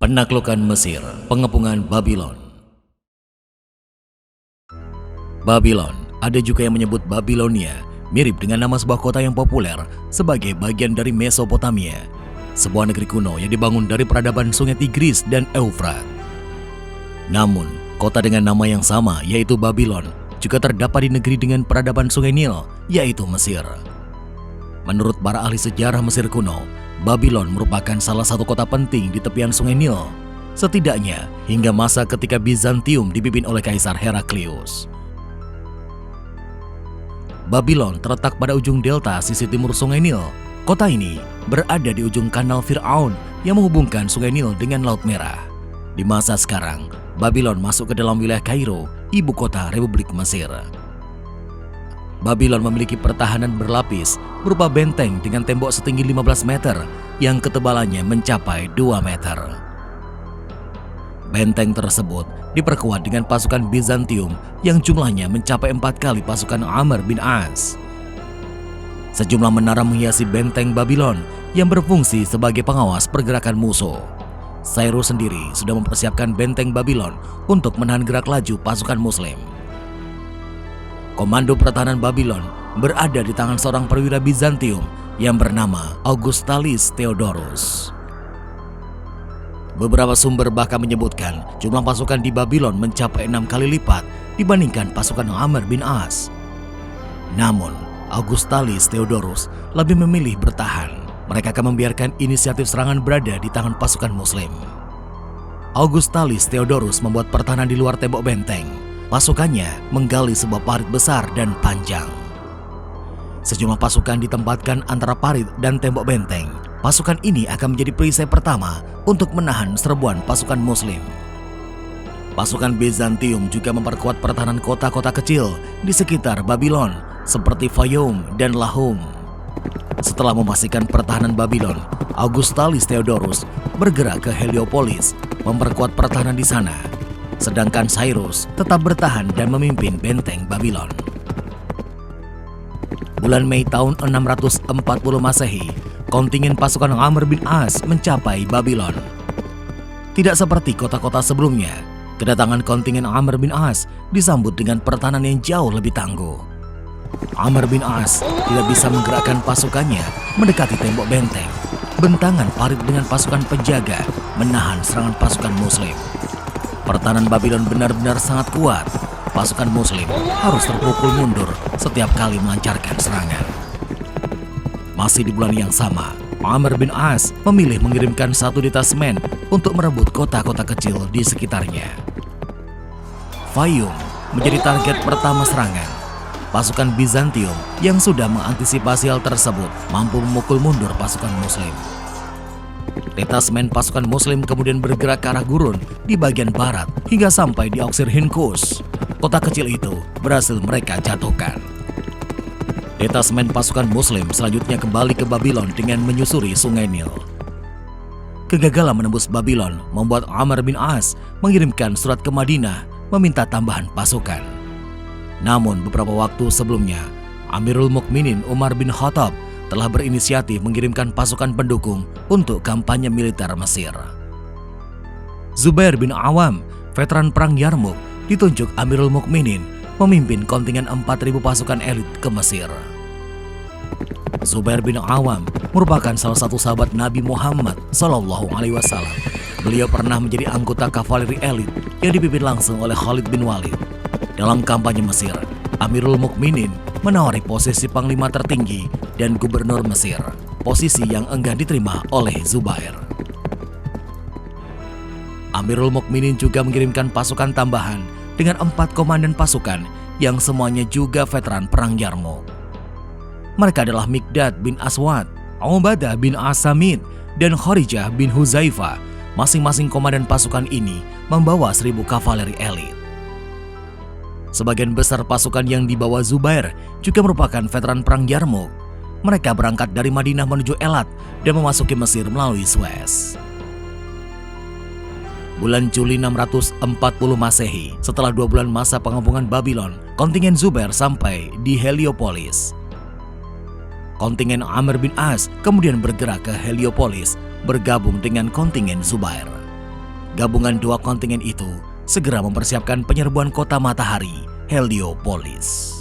Penaklukan Mesir, pengepungan Babylon. Babylon, ada juga yang menyebut Babilonia, mirip dengan nama sebuah kota yang populer sebagai bagian dari Mesopotamia, sebuah negeri kuno yang dibangun dari peradaban Sungai Tigris dan Eufrat. Namun, kota dengan nama yang sama yaitu Babylon juga terdapat di negeri dengan peradaban Sungai Nil, yaitu Mesir. Menurut para ahli sejarah Mesir kuno, Babylon merupakan salah satu kota penting di tepian Sungai Nil, setidaknya hingga masa ketika Bizantium dipimpin oleh Kaisar Heraklius. Babylon terletak pada ujung delta sisi timur Sungai Nil. Kota ini berada di ujung kanal Firaun yang menghubungkan Sungai Nil dengan Laut Merah. Di masa sekarang, Babylon masuk ke dalam wilayah Kairo, ibu kota Republik Mesir. Babylon memiliki pertahanan berlapis berupa benteng dengan tembok setinggi 15 meter yang ketebalannya mencapai 2 meter. Benteng tersebut diperkuat dengan pasukan Bizantium yang jumlahnya mencapai 4 kali pasukan Amr bin As. Sejumlah menara menghiasi benteng Babylon yang berfungsi sebagai pengawas pergerakan musuh. Cyrus sendiri sudah mempersiapkan benteng Babylon untuk menahan gerak laju pasukan Muslim. Komando pertahanan Babylon berada di tangan seorang perwira Bizantium yang bernama Augustalis Theodorus. Beberapa sumber bahkan menyebutkan jumlah pasukan di Babylon mencapai 6 kali lipat dibandingkan pasukan Amr bin As. Namun, Augustalis Theodorus lebih memilih bertahan. Mereka akan membiarkan inisiatif serangan berada di tangan pasukan Muslim. Augustalis Theodorus membuat pertahanan di luar tembok benteng. Pasukannya menggali sebuah parit besar dan panjang. Sejumlah pasukan ditempatkan antara parit dan tembok benteng. Pasukan ini akan menjadi perisai pertama untuk menahan serbuan pasukan Muslim. Pasukan Bizantium juga memperkuat pertahanan kota-kota kecil di sekitar Babylon seperti Fayum dan Lahum. Setelah memastikan pertahanan Babylon, Augustalis Theodorus bergerak ke Heliopolis memperkuat pertahanan di sana. Sedangkan Cyrus tetap bertahan dan memimpin benteng Babylon. Bulan Mei tahun 640 Masehi, kontingen pasukan Amr bin As mencapai Babylon. Tidak seperti kota-kota sebelumnya, kedatangan kontingen Amr bin As disambut dengan pertahanan yang jauh lebih tangguh. Amr bin As tidak bisa menggerakkan pasukannya mendekati tembok benteng. Bentangan parit dengan pasukan penjaga menahan serangan pasukan Muslim. Pertahanan Babylon benar-benar sangat kuat. Pasukan Muslim harus terpukul mundur setiap kali melancarkan serangan. Masih di bulan yang sama, Amr bin As memilih mengirimkan satu detasmen untuk merebut kota-kota kecil di sekitarnya. Fayum menjadi target pertama serangan. Pasukan Bizantium yang sudah mengantisipasi hal tersebut mampu memukul mundur pasukan Muslim. Detasmen pasukan Muslim kemudian bergerak ke arah gurun di bagian barat hingga sampai di Auxir Hinkus. Kota kecil itu berhasil mereka jatuhkan. Detasmen pasukan Muslim selanjutnya kembali ke Babylon dengan menyusuri Sungai Nil. Kegagalan menembus Babylon membuat Amr bin As mengirimkan surat ke Madinah meminta tambahan pasukan. Namun beberapa waktu sebelumnya, Amirul Mukminin Umar bin Khattab telah berinisiatif mengirimkan pasukan pendukung untuk kampanye militer Mesir. Zubair bin Awam, veteran perang Yarmouk, ditunjuk Amirul Mukminin memimpin kontingen 4.000 pasukan elit ke Mesir. Zubair bin Awam merupakan salah satu sahabat Nabi Muhammad SAW. Beliau pernah menjadi anggota kavaleri elit yang dipimpin langsung oleh Khalid bin Walid. Dalam kampanye Mesir, Amirul Mukminin menawari posisi panglima tertinggi dan gubernur Mesir, posisi yang enggan diterima oleh Zubair. Amirul Mukminin juga mengirimkan pasukan tambahan dengan 4 komandan pasukan yang semuanya juga veteran perang Yarmouk. Mereka adalah Mikdad bin Aswad, Ubadah bin As-Samit, dan Kharijah bin Huzaifah. Masing-masing komandan pasukan ini membawa 1.000 kavaleri elit. Sebagian besar pasukan yang dibawa Zubair juga merupakan veteran perang Yarmouk. Mereka berangkat dari Madinah menuju Elat dan memasuki Mesir melalui Suez. Bulan Juli 640 Masehi, setelah 2 bulan masa pengepungan Babylon, kontingen Zubair sampai di Heliopolis. Kontingen Amr bin As kemudian bergerak ke Heliopolis bergabung dengan kontingen Zubair. gabungan dua kontingen itu segera mempersiapkan penyerbuan kota matahari, Heliopolis.